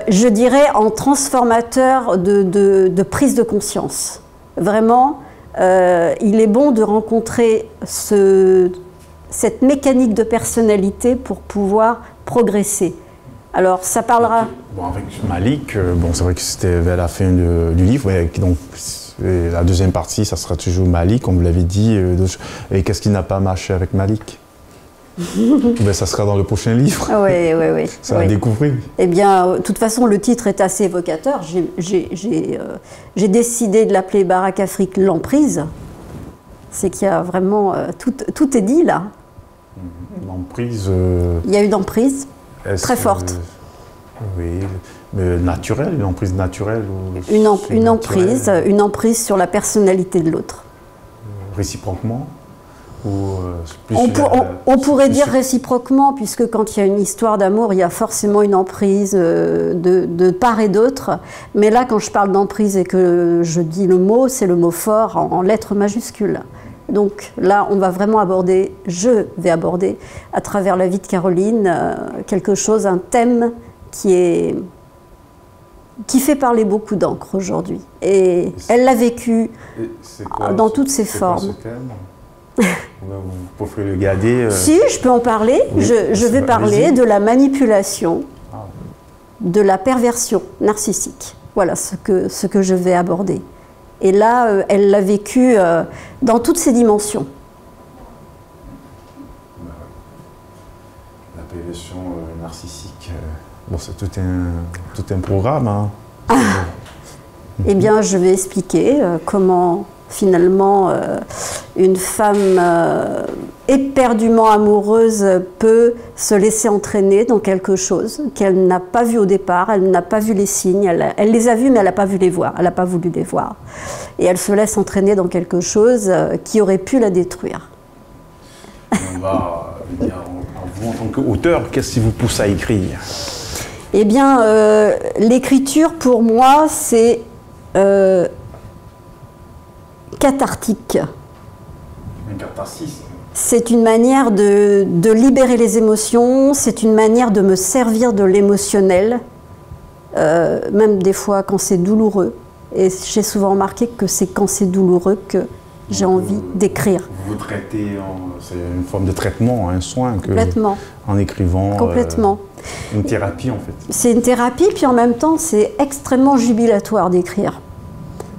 je dirais en transformateur de prise de conscience. Vraiment, il est bon de rencontrer cette mécanique de personnalité pour pouvoir progresser. Alors, ça parlera... Bon, avec Malik, c'est vrai que c'était vers la fin du livre, donc la deuxième partie, ça sera toujours Malik, comme vous l'avez dit. Et qu'est-ce qui n'a pas marché avec Malik? Ça sera dans le prochain livre. Oui. Ça va découvrir. Eh bien, de toute façon, le titre est assez évocateur. J'ai décidé de l'appeler Barak Afrique l'emprise. C'est qu'il y a vraiment... tout est dit, là. L'emprise... Il y a une emprise très forte. Oui, mais naturelle, une emprise naturelle ou une emprise sur la personnalité de l'autre. Réciproquement ou on pourrait dire réciproquement, puisque quand il y a une histoire d'amour, il y a forcément une emprise de part et d'autre. Mais là, quand je parle d'emprise et que je dis le mot, c'est le mot fort en lettres majuscules. Donc là, on va vraiment je vais aborder à travers la vie de Caroline quelque chose, un thème qui fait parler beaucoup d'encre aujourd'hui. Et elle l'a vécu dans toutes ses formes. Vous pouvez le garder. Si, je peux en parler. Oui, je vais parler de la manipulation, de la perversion narcissique. Voilà ce que je vais aborder. Et là, elle l'a vécu dans toutes ses dimensions. La perversion narcissique, bon, c'est tout un programme. Hein. Eh bien, je vais expliquer comment, finalement, une femme éperdument amoureuse peut se laisser entraîner dans quelque chose qu'elle n'a pas vu au départ, elle n'a pas vu les signes, elle les a vus mais elle n'a pas vu les voir, elle n'a pas voulu les voir. Et elle se laisse entraîner dans quelque chose qui aurait pu la détruire. On va dire, vous en tant qu'auteur, qu'est-ce qui vous pousse à écrire? Eh bien, l'écriture pour moi c'est cathartique. Un catharsis. C'est une manière de libérer les émotions, c'est une manière de me servir de l'émotionnel, même des fois quand c'est douloureux. Et j'ai souvent remarqué que c'est quand c'est douloureux que j'ai envie d'écrire. Vous traitez, c'est une forme de traitement, un soin, complètement. En écrivant. Complètement. Une thérapie en fait. C'est une thérapie, puis en même temps c'est extrêmement jubilatoire d'écrire.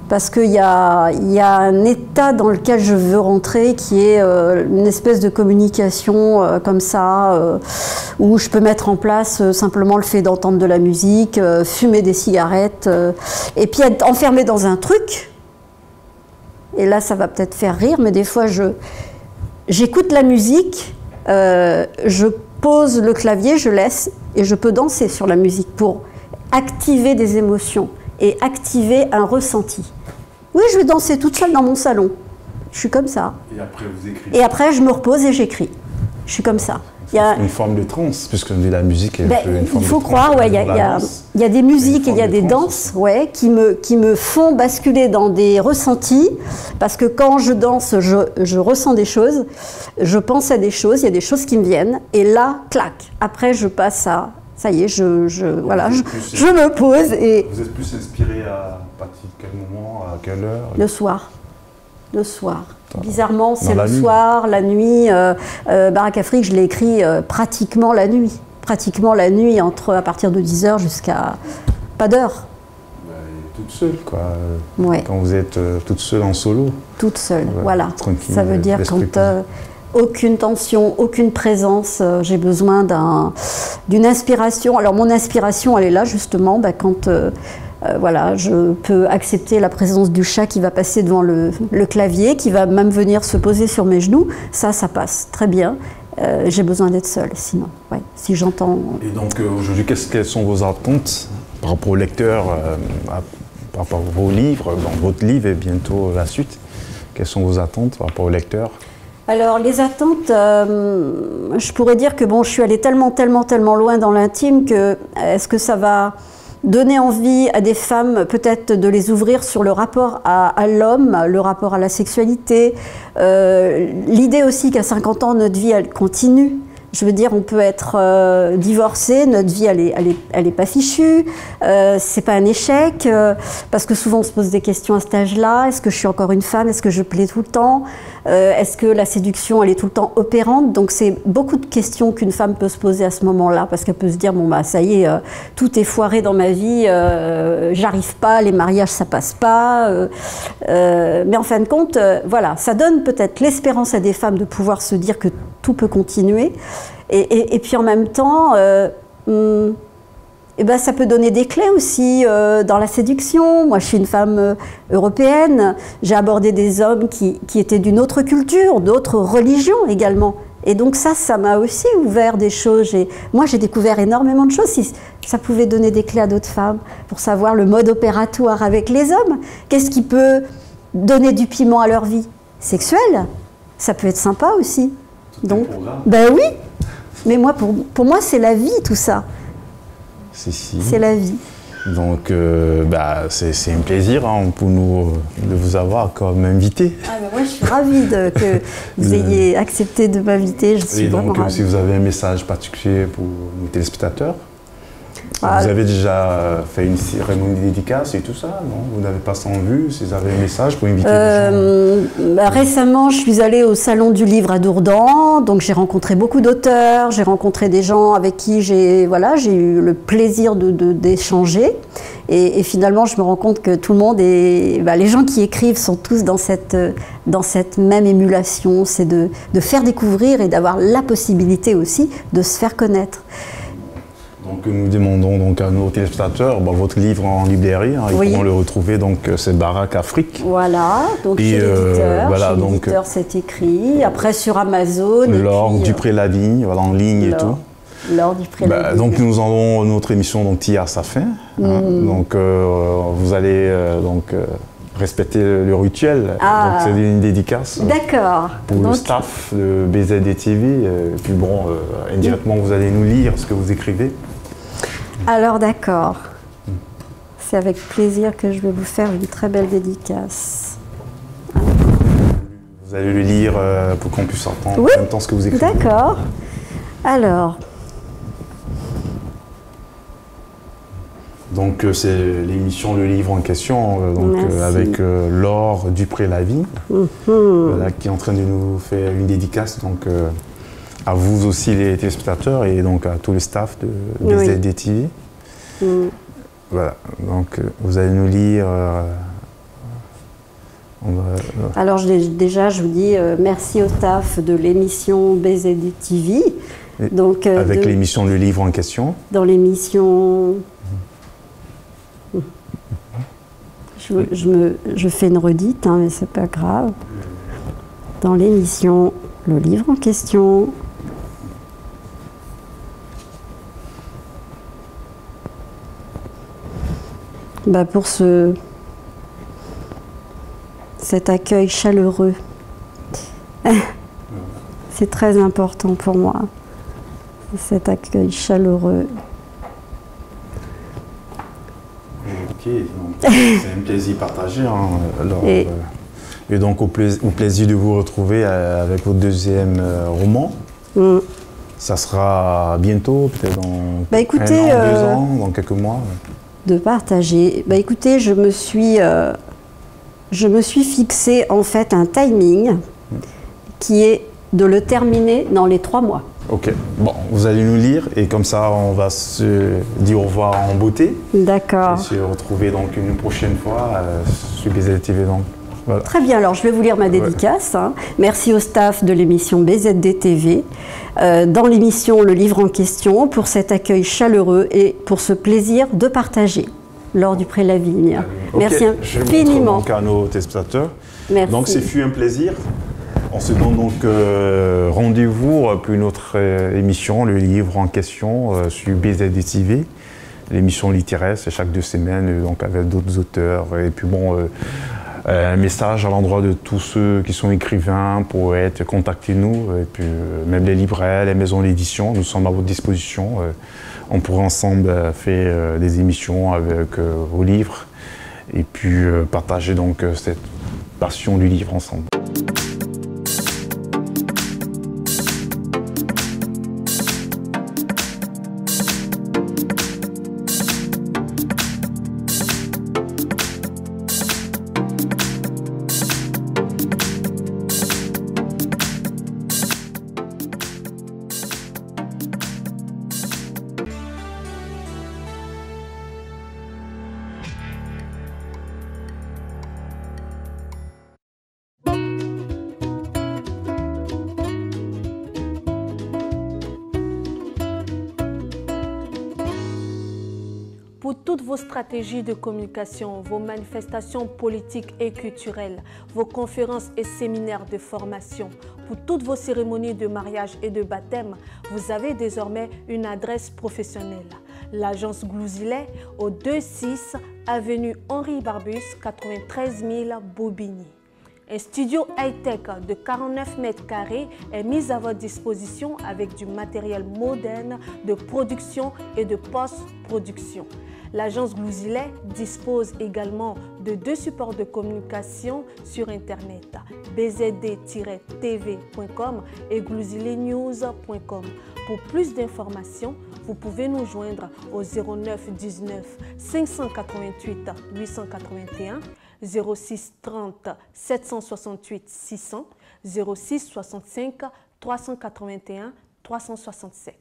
Parce qu'il y a un état dans lequel je veux rentrer qui est une espèce de communication comme ça, où je peux mettre en place simplement le fait d'entendre de la musique, fumer des cigarettes, et puis être enfermé dans un truc. Et là, ça va peut-être faire rire, mais des fois, j'écoute la musique, je pose le clavier, je laisse, et je peux danser sur la musique pour activer des émotions et activer un ressenti. Oui, je vais danser toute seule dans mon salon. Je suis comme ça. Et après, vous écrivez. Et après, je me repose et j'écris. Je suis comme ça. Il y a une forme de transe, puisque la musique est une forme de transe. Il faut croire, ouais, il y a des musiques et il y a des danses ouais, qui me font basculer dans des ressentis, parce que quand je danse, je ressens des choses, je pense à des choses, il y a des choses qui me viennent, et là, clac, après je passe à... Ça y est, je me pose et... Vous êtes plus inspiré à partir de quel moment, à quelle heure? Le soir. Le soir. Bizarrement, c'est le soir, la nuit. Barack Afrique, je l'ai écrit pratiquement la nuit. Pratiquement la nuit, à partir de 10h jusqu'à pas d'heure. Toute seule, quoi. Ouais. Quand vous êtes toute seule en solo. Toute seule, voilà. Ça veut dire quand... aucune tension, aucune présence, j'ai besoin d'une inspiration. Alors mon inspiration, elle est là justement quand voilà, je peux accepter la présence du chat qui va passer devant le clavier, qui va même venir se poser sur mes genoux. Ça passe très bien. J'ai besoin d'être seule, sinon, ouais, si j'entends... Et donc aujourd'hui, quelles sont vos attentes par rapport au lecteur, par rapport à vos livres, votre livre et bientôt la suite? Quelles sont vos attentes par rapport au lecteur? Alors, les attentes, je pourrais dire que bon, je suis allée tellement loin dans l'intime que est-ce que ça va donner envie à des femmes peut-être de les ouvrir sur le rapport à l'homme, le rapport à la sexualité, l'idée aussi qu'à 50 ans, notre vie, elle continue. Je veux dire, on peut être divorcé, notre vie, elle est pas fichue, c'est pas un échec, parce que souvent on se pose des questions à cet âge-là. Est-ce que je suis encore une femme? Est-ce que je plais tout le temps? Est-ce que la séduction, elle est tout le temps opérante? Donc c'est beaucoup de questions qu'une femme peut se poser à ce moment-là, parce qu'elle peut se dire, bon bah ça y est, tout est foiré dans ma vie, j'arrive pas, les mariages ça passe pas. Mais en fin de compte, voilà, ça donne peut-être l'espérance à des femmes de pouvoir se dire que tout peut continuer. Et puis en même temps, et ben ça peut donner des clés aussi dans la séduction. Moi, je suis une femme européenne. J'ai abordé des hommes qui étaient d'une autre culture, d'autres religions également. Et donc ça m'a aussi ouvert des choses. Moi, j'ai découvert énormément de choses. Si ça pouvait donner des clés à d'autres femmes pour savoir le mode opératoire avec les hommes. Qu'est-ce qui peut donner du piment à leur vie sexuelle? Ça peut être sympa aussi. Donc, ben oui. Mais moi, pour moi, c'est la vie, tout ça. C'est la vie. Donc, c'est un plaisir pour nous de vous avoir comme invité. Moi, je suis ravie que vous ayez accepté de m'inviter. Je suis vraiment ravie. Si vous avez un message particulier pour nos téléspectateurs. Vous avez déjà fait une cérémonie de dédicace et tout ça, non? Vous n'avez pas ça en vue? Si vous avez un message pour inviter les gens? Récemment, je suis allée au Salon du Livre à Dourdan, donc j'ai rencontré beaucoup d'auteurs, j'ai rencontré des gens avec qui j'ai eu le plaisir d'échanger. Et finalement, je me rends compte que tout le monde les gens qui écrivent sont tous dans cette même émulation, c'est de faire découvrir et d'avoir la possibilité aussi de se faire connaître. Donc nous demandons donc à nos téléspectateurs votre livre en librairie, ils pourront le retrouver, donc c'est Baraque Afrique. Voilà, donc chez l'éditeur, c'est écrit, après sur Amazon. Laure Dupré-Lavigne, en ligne et tout. Laure Dupré-Lavigne. Donc nous avons notre émission tire à sa fin, donc vous allez respecter le rituel, donc c'est une dédicace. D'accord. Pour le staff de BZD-TV, et puis indirectement vous allez nous lire ce que vous écrivez. Alors d'accord, c'est avec plaisir que je vais vous faire une très belle dédicace. Vous allez le lire pour qu'on puisse entendre en même temps ce que vous écrivez. D'accord. Alors. Donc c'est l'émission Le Livre en question, avec Laure Dupré-Lavigne, qui est en train de nous faire une dédicace. Donc à vous aussi les téléspectateurs et donc à tout le staff de BZD-TV. Voilà, donc vous allez nous lire. Alors déjà, je vous dis merci au staff de l'émission BZD-TV. Donc, avec l'émission Le Livre en question. Dans l'émission... Je fais une redite, mais c'est pas grave. Dans l'émission Le Livre en question. Pour cet accueil chaleureux. C'est très important pour moi, cet accueil chaleureux. Ok, c'est un plaisir partagé. Alors, et donc au plaisir de vous retrouver avec votre deuxième roman. Ça sera bientôt, peut-être dans 1 an, 2 ans, dans quelques mois. De partager. Écoutez, je me suis fixé en fait un timing qui est de le terminer dans les 3 mois. Ok, vous allez nous lire et comme ça on va se dire au revoir en beauté. D'accord. Et se retrouver donc une prochaine fois sur BZD-TV. Voilà. Très bien, alors je vais vous lire ma dédicace. Merci au staff de l'émission BZD-TV, dans l'émission Le Livre en question, pour cet accueil chaleureux et pour ce plaisir de partager. Laure Dupré-Lavigne. Merci infiniment. Donc à nos téléspectateurs. Merci. Donc ce fut un plaisir. On se donne donc rendez-vous pour une autre émission, Le Livre en question, sur BZD-TV. L'émission littéraire, c'est chaque 2 semaines, donc avec d'autres auteurs. Et puis un message à l'endroit de tous ceux qui sont écrivains, poètes, contactez-nous. Et puis même les libraires, les maisons d'édition, nous sommes à votre disposition. On pourrait ensemble faire des émissions avec vos livres et puis partager donc cette passion du livre ensemble. Pour toutes vos stratégies de communication, vos manifestations politiques et culturelles, vos conférences et séminaires de formation, pour toutes vos cérémonies de mariage et de baptême, vous avez désormais une adresse professionnelle. L'agence Glouzilet au 26 avenue Henri Barbus, 93 000 Bobigny. Un studio high-tech de 49 mètres carrés est mis à votre disposition avec du matériel moderne de production et de post-production. L'agence Glouzilet dispose également de 2 supports de communication sur Internet, bzd-tv.com et glouziletnews.com. Pour plus d'informations, vous pouvez nous joindre au 09 19 588 881, 06 30 768 600, 06 65 381 367.